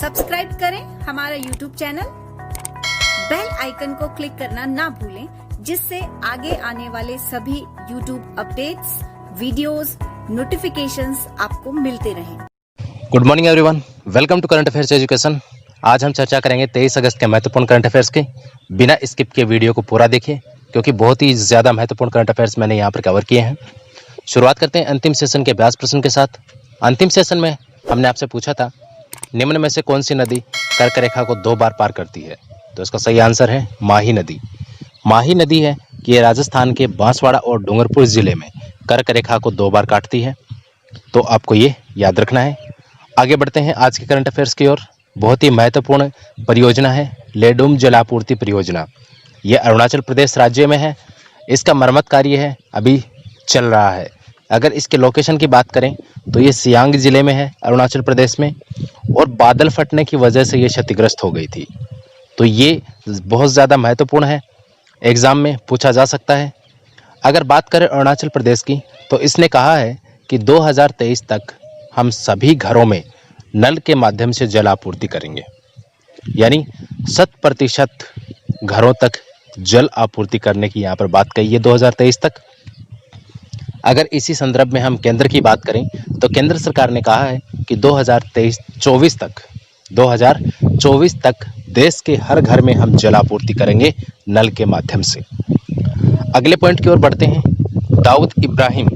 Subscribe करें हमारा YouTube channel, bell icon को क्लिक करना ना भूलें, जिससे आगे आने वाले सभी YouTube अपडेट्स, वीडियोस, नोटिफिकेशंस आपको मिलते रहें। Good morning everyone, welcome to current affairs education. आज हम चर्चा करेंगे 23 अगस्त के महत्वपूर्ण करंट अफेयर्स की। बिना स्किप के वीडियो को पूरा देखिए, क्योंकि बहुत ही ज़्यादा महत्वपूर्ण करंट अफेयर्स मैंने यहाँ पर कवर किए हैं। शुरुआत करते हैं अंतिम सेशन के अभ्यास प्रश्न के साथ। अंतिम सेशन में हमने आपसे पूछा था, निम्न में से कौन सी नदी कर्क रेखा को 2 बार पार करती है? तो इसका सही आंसर है माही नदी। माही नदी है कि ये राजस्थान के बांसवाड़ा और डूंगरपुर जिले में कर्क रेखा को 2 बार काटती है। तो आपको ये याद रखना है। आगे बढ़ते हैं आज के करंट अफेयर्स की ओर। बहुत ही महत्वपूर्ण परियोजना है लेडुम जलापूर्ति परियोजना। ये अरुणाचल प्रदेश राज्य में है। इसका मरम्मत कार्य है अभी चल रहा है। अगर इसके लोकेशन की बात करें तो ये सियांग जिले में है, अरुणाचल प्रदेश में, और बादल फटने की वजह से ये क्षतिग्रस्त हो गई थी। तो ये बहुत ज़्यादा महत्वपूर्ण है, एग्ज़ाम में पूछा जा सकता है। अगर बात करें अरुणाचल प्रदेश की, तो इसने कहा है कि 2023 तक हम सभी घरों में नल के माध्यम से जल आपूर्ति करेंगे, यानी 100% घरों तक जल आपूर्ति करने की यहाँ पर बात कही है 2023 तक। अगर इसी संदर्भ में हम केंद्र की बात करें तो केंद्र सरकार ने कहा है कि 2024 तक देश के हर घर में हम जल आपूर्ति करेंगे नल के माध्यम से। अगले पॉइंट की ओर बढ़ते हैं। दाऊद इब्राहिम,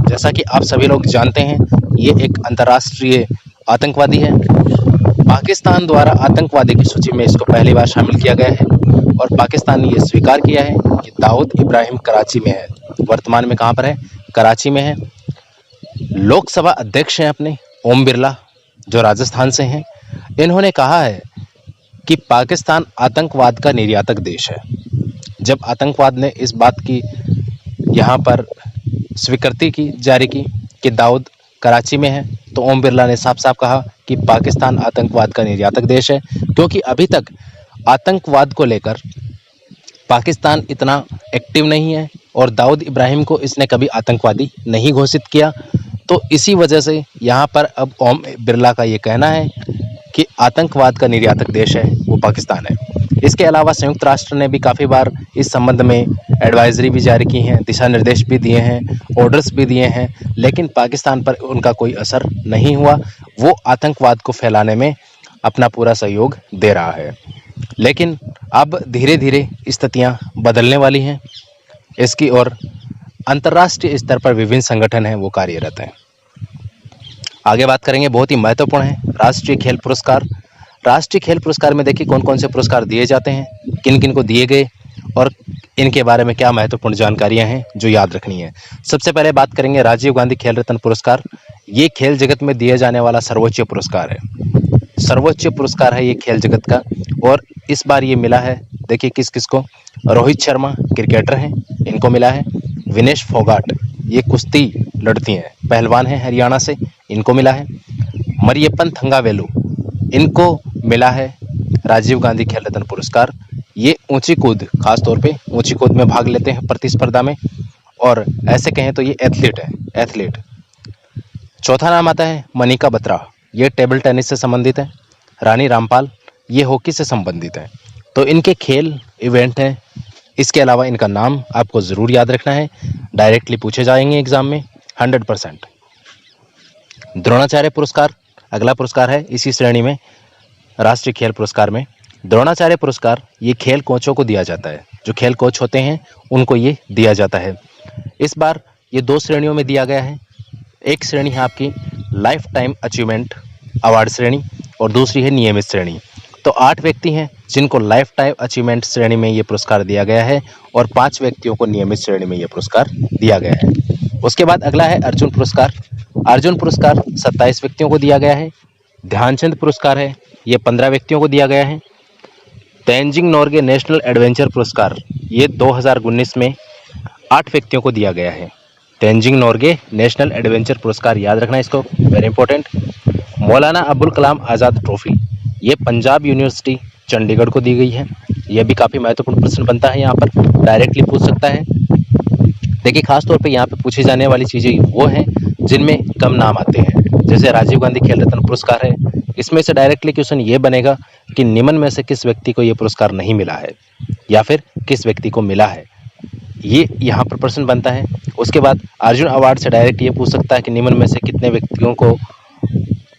जैसा कि आप सभी लोग जानते हैं, ये एक अंतर्राष्ट्रीय आतंकवादी है। पाकिस्तान द्वारा आतंकवादी की सूची में इसको पहली बार शामिल किया गया है और पाकिस्तान ने यह स्वीकार किया है कि दाऊद इब्राहिम कराची में है। वर्तमान में कहाँ पर है? कराची में है। लोकसभा अध्यक्ष हैं अपने ओम बिरला, जो राजस्थान से हैं। इन्होंने कहा है कि पाकिस्तान आतंकवाद का निर्यातक देश है। जब आतंकवाद ने इस बात की यहाँ पर स्वीकृति जारी की कि दाऊद कराची में है, तो ओम बिरला ने साफ साफ कहा कि पाकिस्तान आतंकवाद का निर्यातक देश है, क्योंकि अभी तक आतंकवाद को लेकर पाकिस्तान इतना एक्टिव नहीं है और दाऊद इब्राहिम को इसने कभी आतंकवादी नहीं घोषित किया। तो इसी वजह से यहाँ पर अब ओम बिरला का ये कहना है कि आतंकवाद का निर्यातक देश है वो पाकिस्तान है। इसके अलावा संयुक्त राष्ट्र ने भी काफ़ी बार इस संबंध में एडवाइजरी भी जारी की हैं, दिशा निर्देश भी दिए हैं, ऑर्डर्स भी दिए हैं, लेकिन पाकिस्तान पर उनका कोई असर नहीं हुआ। वो आतंकवाद को फैलाने में अपना पूरा सहयोग दे रहा है। लेकिन अब धीरे धीरे स्थितियाँ बदलने वाली हैं इसकी, और अंतर्राष्ट्रीय स्तर पर विभिन्न संगठन हैं वो कार्यरत हैं। आगे बात करेंगे, बहुत ही महत्वपूर्ण है राष्ट्रीय खेल पुरस्कार। राष्ट्रीय खेल पुरस्कार में देखिए कौन कौन से पुरस्कार दिए जाते हैं, किन किन को दिए गए और इनके बारे में क्या महत्वपूर्ण जानकारियां हैं जो याद रखनी है। सबसे पहले बात करेंगे राजीव गांधी खेल रत्न पुरस्कार। ये खेल जगत में दिए जाने वाला सर्वोच्च पुरस्कार है। सर्वोच्च पुरस्कार है ये खेल जगत का, और इस बार ये मिला है, देखिए किस किस को। रोहित शर्मा क्रिकेटर हैं, इनको मिला है। विनेश फोगाट, ये कुश्ती लड़ती हैं, पहलवान हैं हरियाणा से, इनको मिला है। मरियप्पन थंगावेलु, इनको मिला है राजीव गांधी खेल रत्न पुरस्कार। ये ऊंची कूद, खास तौर पे ऊंची कूद में भाग लेते हैं प्रतिस्पर्धा में, और ऐसे कहें तो ये एथलीट है, एथलीट। चौथा नाम आता है मनिका बत्रा, ये टेबल टेनिस से संबंधित है। रानी रामपाल, ये हॉकी से संबंधित है। तो इनके खेल इवेंट हैं। इसके अलावा इनका नाम आपको ज़रूर याद रखना है, डायरेक्टली पूछे जाएंगे एग्जाम में 100%। द्रोणाचार्य पुरस्कार अगला पुरस्कार है इसी श्रेणी में, राष्ट्रीय खेल पुरस्कार में। द्रोणाचार्य पुरस्कार ये खेल कोचों को दिया जाता है, जो खेल कोच होते हैं उनको ये दिया जाता है। इस बार ये 2 श्रेणियों में दिया गया है। एक श्रेणी है आपकी लाइफ टाइम अचीवमेंट अवार्ड श्रेणी और दूसरी है नियमित श्रेणी। तो 8 व्यक्ति हैं जिनको लाइफ टाइम अचीवमेंट श्रेणी में ये पुरस्कार दिया गया है और 5 व्यक्तियों को नियमित श्रेणी में ये पुरस्कार दिया गया है। उसके बाद अगला है अर्जुन पुरस्कार। अर्जुन पुरस्कार 27 व्यक्तियों को दिया गया है। ध्यानचंद पुरस्कार है, ये 15 व्यक्तियों को दिया गया है। तेंजिंग नोर्गे नेशनल एडवेंचर पुरस्कार, ये 2019 में 8 व्यक्तियों को दिया गया है। तेंजिंग नोर्गे नेशनल एडवेंचर पुरस्कार, याद रखना इसको, very important. Maulana Abul Kalam Azad trophy, ये पंजाब यूनिवर्सिटी चंडीगढ़ को दी गई है। यह भी काफ़ी महत्वपूर्ण प्रश्न बनता है, यहाँ पर डायरेक्टली पूछ सकता है। देखिए खास तौर पे यहाँ पे पूछी जाने वाली चीज़ें वो हैं जिनमें कम नाम आते हैं, जैसे राजीव गांधी खेल रत्न पुरस्कार है, इसमें से डायरेक्टली क्वेश्चन ये बनेगा कि निम्न में से किस व्यक्ति को ये पुरस्कार नहीं मिला है या फिर किस व्यक्ति को मिला है, ये यहाँ पर प्रश्न बनता है। उसके बाद अर्जुन अवार्ड से डायरेक्ट ये पूछ सकता है कि निम्न में से कितने व्यक्तियों को,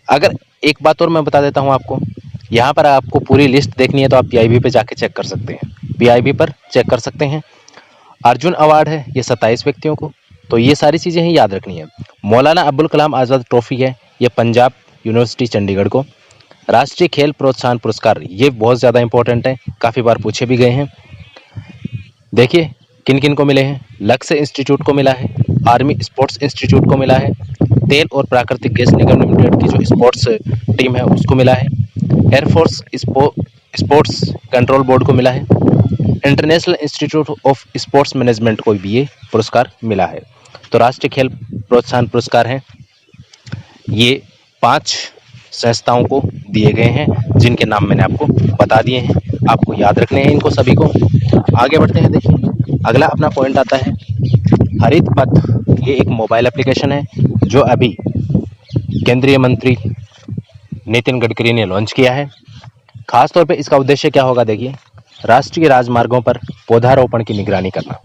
अगर एक बात और मैं बता देता हूँ आपको, यहाँ पर आपको पूरी लिस्ट देखनी है तो आप PIB पे जाके चेक कर सकते हैं, PIB पर चेक कर सकते हैं। अर्जुन अवार्ड है ये 27 व्यक्तियों को, तो ये सारी चीज़ें ही याद रखनी है। मौलाना अब्दुल कलाम आज़ाद ट्रॉफी है ये पंजाब यूनिवर्सिटी चंडीगढ़ को। राष्ट्रीय खेल प्रोत्साहन पुरस्कार ये बहुत ज़्यादा इंपॉर्टेंट है, काफ़ी बार पूछे भी गए हैं। देखिए किन किन को मिले हैं, लक्ष्य इंस्टीट्यूट को मिला है, आर्मी स्पोर्ट्स इंस्टीट्यूट को मिला है, तेल और प्राकृतिक गैस निगम लिमिटेड की जो स्पोर्ट्स टीम है उसको मिला है, एयरफोर्स स्पोर्ट्स कंट्रोल बोर्ड को मिला है, international institute of sports management को भी ये पुरस्कार मिला है। तो राष्ट्रीय खेल प्रोत्साहन पुरस्कार हैं ये 5 संस्थाओं को दिए गए हैं, जिनके नाम मैंने आपको बता दिए हैं, आपको याद रखने हैं इनको सभी को। आगे बढ़ते हैं। देखिए अगला अपना पॉइंट आता है हरित पथ। ये एक मोबाइल एप्लीकेशन है जो अभी केंद्रीय मंत्री नितिन गडकरी ने लॉन्च किया है। खास तौर पे इसका उद्देश्य क्या होगा, देखिए राष्ट्रीय राजमार्गों पर पौधारोपण की निगरानी करना।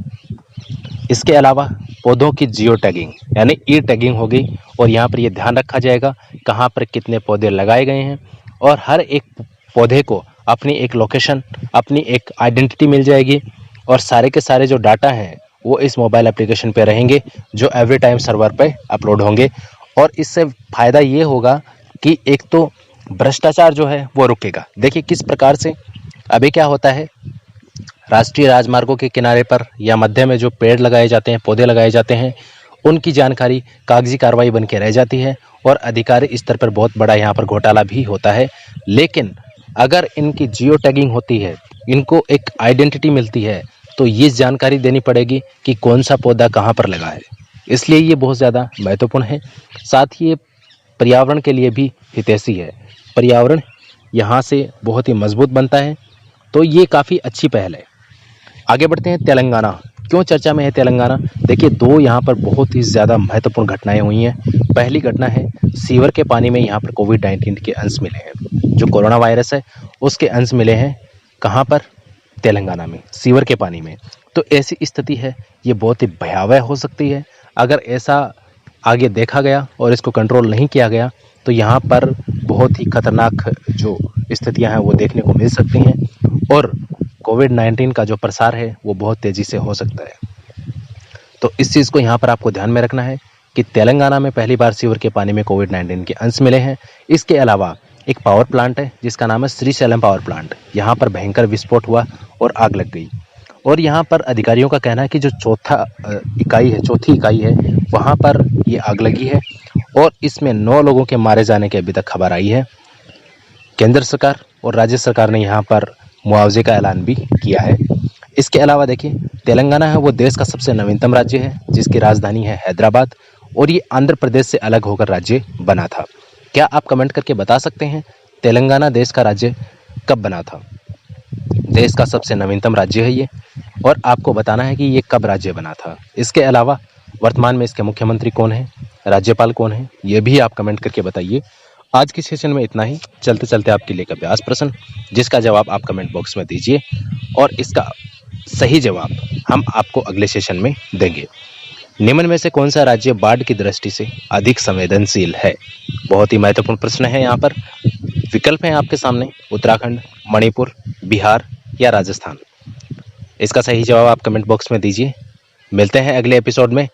इसके अलावा पौधों की जियो टैगिंग यानी ई टैगिंग होगी, और यहाँ पर ये ध्यान रखा जाएगा कहाँ पर कितने पौधे लगाए गए हैं, और हर एक पौधे को अपनी एक लोकेशन, अपनी एक आइडेंटिटी मिल जाएगी, और सारे के सारे जो डाटा हैं वो इस मोबाइल एप्लीकेशन पे रहेंगे जो एवरी टाइम सर्वर पे अपलोड होंगे। और इससे फ़ायदा ये होगा कि एक तो भ्रष्टाचार जो है वो रुकेगा। देखिए किस प्रकार से अभी क्या होता है, राष्ट्रीय राजमार्गों के किनारे पर या मध्य में जो पेड़ लगाए जाते हैं, पौधे लगाए जाते हैं, उनकी जानकारी कागजी कार्रवाई बन के रह जाती है और अधिकारी स्तर पर बहुत बड़ा यहाँ पर घोटाला भी होता है। लेकिन अगर इनकी जियो टैगिंग होती है, इनको एक आइडेंटिटी मिलती है, तो ये जानकारी देनी पड़ेगी कि कौन सा पौधा कहाँ पर लगा है। इसलिए ये बहुत ज़्यादा महत्वपूर्ण है। साथ ही ये पर्यावरण के लिए भी हितैषी है, पर्यावरण यहाँ से बहुत ही मजबूत बनता है, तो ये काफ़ी अच्छी पहल है। आगे बढ़ते हैं। तेलंगाना क्यों चर्चा में है तेलंगाना? देखिए 2 यहाँ पर बहुत ही ज़्यादा महत्वपूर्ण घटनाएं हुई हैं। पहली घटना है सीवर के पानी में यहाँ पर कोविड-19 के अंश मिले हैं, जो कोरोना वायरस है उसके अंश मिले हैं। कहाँ पर? तेलंगाना में, सीवर के पानी में। तो ऐसी स्थिति है, ये बहुत ही भयावह हो सकती है। अगर ऐसा आगे देखा गया और इसको कंट्रोल नहीं किया गया तो यहाँ पर बहुत ही खतरनाक जो स्थितियाँ हैं वो देखने को मिल सकती हैं, और कोविड-19 का जो प्रसार है वो बहुत तेज़ी से हो सकता है। तो इस चीज़ को यहाँ पर आपको ध्यान में रखना है कि तेलंगाना में पहली बार सीवर के पानी में कोविड-19 के अंश मिले हैं। इसके अलावा एक पावर प्लांट है जिसका नाम है श्रीशैलम पावर प्लांट। यहाँ पर भयंकर विस्फोट हुआ और आग लग गई, और यहाँ पर अधिकारियों का कहना है कि जो चौथी इकाई है वहाँ पर ये आग लगी है, और इसमें 9 लोगों के मारे जाने की अभी तक खबर आई है। केंद्र सरकार और राज्य सरकार ने यहाँ पर मुआवजे का ऐलान भी किया है। इसके अलावा देखिए तेलंगाना है वो देश का सबसे नवीनतम राज्य है, जिसकी राजधानी है हैदराबाद, और ये आंध्र प्रदेश से अलग होकर राज्य बना था। क्या आप कमेंट करके बता सकते हैं तेलंगाना देश का राज्य कब बना था? देश का सबसे नवीनतम राज्य है ये, और आपको बताना है कि ये कब राज्य बना था। इसके अलावा वर्तमान में इसके मुख्यमंत्री कौन है, राज्यपाल कौन है, ये भी आप कमेंट करके बताइए। आज की सेशन में इतना ही। चलते चलते आपके लिए एक अभ्यास प्रश्न, जिसका जवाब आप कमेंट बॉक्स में दीजिए, और इसका सही जवाब हम आपको अगले सेशन में देंगे। निम्न में से कौन सा राज्य बाढ़ की दृष्टि से अधिक संवेदनशील है? बहुत ही महत्वपूर्ण प्रश्न है। यहाँ पर विकल्प हैं आपके सामने, उत्तराखंड, मणिपुर, बिहार या राजस्थान। इसका सही जवाब आप कमेंट बॉक्स में दीजिए। मिलते हैं अगले एपिसोड में।